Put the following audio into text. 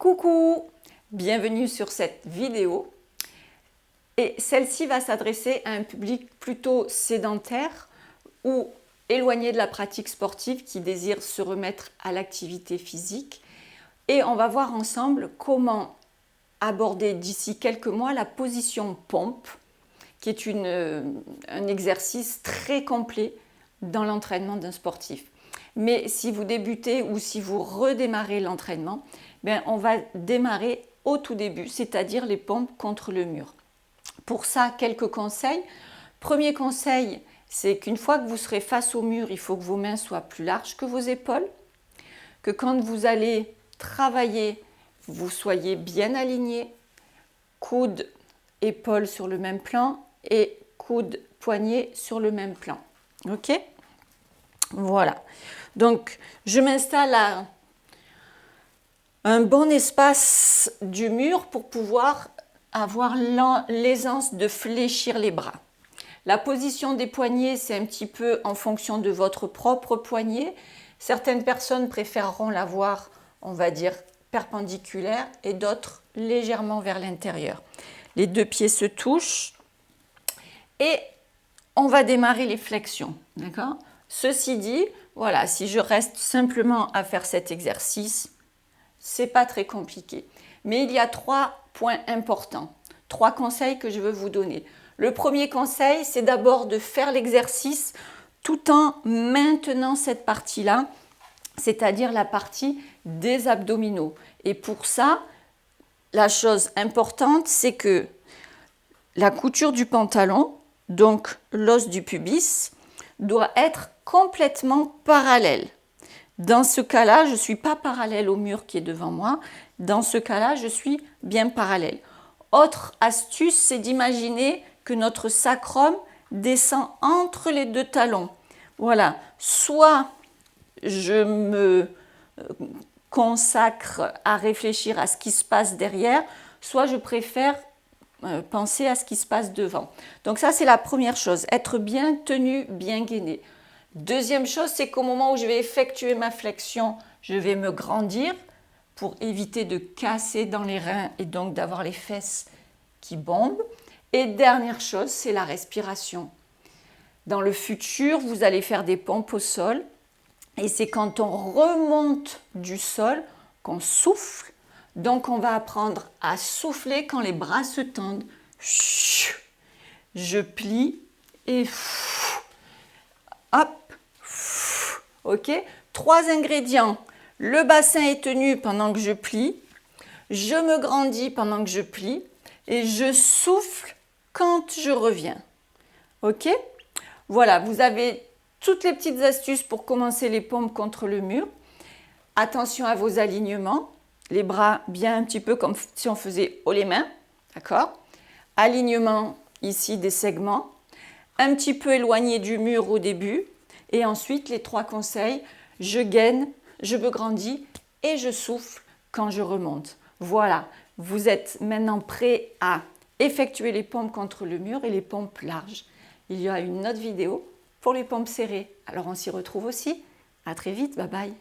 Coucou, bienvenue sur cette vidéo. Et celle-ci va s'adresser à un public plutôt sédentaire ou éloigné de la pratique sportive qui désire se remettre à l'activité physique. Et on va voir ensemble comment aborder d'ici quelques mois la position pompe, qui est un exercice très complet dans l'entraînement d'un sportif. Mais si vous débutez ou si vous redémarrez l'entraînement, on va démarrer au tout début, c'est-à-dire les pompes contre le mur. Pour ça, quelques conseils. Premier conseil, c'est qu'une fois que vous serez face au mur, il faut que vos mains soient plus larges que vos épaules, que quand vous allez travailler, vous soyez bien alignés, coudes, épaules sur le même plan et coudes, poignets sur le même plan. Ok ? Voilà. Donc, je m'installe à un bon espace du mur pour pouvoir avoir l'aisance de fléchir les bras. La position des poignets, c'est un petit peu en fonction de votre propre poignet. Certaines personnes préféreront l'avoir, on va dire, perpendiculaire et d'autres légèrement vers l'intérieur. Les deux pieds se touchent et on va démarrer les flexions. D'accord ? Ceci dit, voilà, si je reste simplement à faire cet exercice, c'est pas très compliqué. Mais il y a 3 points importants, 3 conseils que je veux vous donner. Le premier conseil, c'est d'abord de faire l'exercice tout en maintenant cette partie-là, c'est-à-dire la partie des abdominaux. Et pour ça, la chose importante, c'est que la couture du pantalon, donc l'os du pubis, doit être complètement parallèle. Dans ce cas-là, je ne suis pas parallèle au mur qui est devant moi. Dans ce cas-là, je suis bien parallèle. Autre astuce, c'est d'imaginer que notre sacrum descend entre les deux talons. Voilà, soit je me consacre à réfléchir à ce qui se passe derrière, soit je préfère penser à ce qui se passe devant. Donc ça, c'est la première chose, être bien tenu, bien gainé. Deuxième chose, c'est qu'au moment où je vais effectuer ma flexion, je vais me grandir pour éviter de casser dans les reins et donc d'avoir les fesses qui bombent. Et dernière chose, c'est la respiration. Dans le futur, vous allez faire des pompes au sol et c'est quand on remonte du sol qu'on souffle. Donc on va apprendre à souffler quand les bras se tendent. Je plie et hop. Ok, 3 ingrédients. Le bassin est tenu pendant que je plie, je me grandis pendant que je plie et je souffle quand je reviens. Ok, voilà, vous avez toutes les petites astuces pour commencer les pompes contre le mur. Attention à vos alignements, les bras bien un petit peu comme si on faisait haut les mains, d'accord ? Alignement ici des segments, un petit peu éloigné du mur au début. Et ensuite, les 3 conseils, je gaine, je me grandis et je souffle quand je remonte. Voilà, vous êtes maintenant prêt à effectuer les pompes contre le mur et les pompes larges. Il y a une autre vidéo pour les pompes serrées. Alors on s'y retrouve aussi. À très vite, bye bye.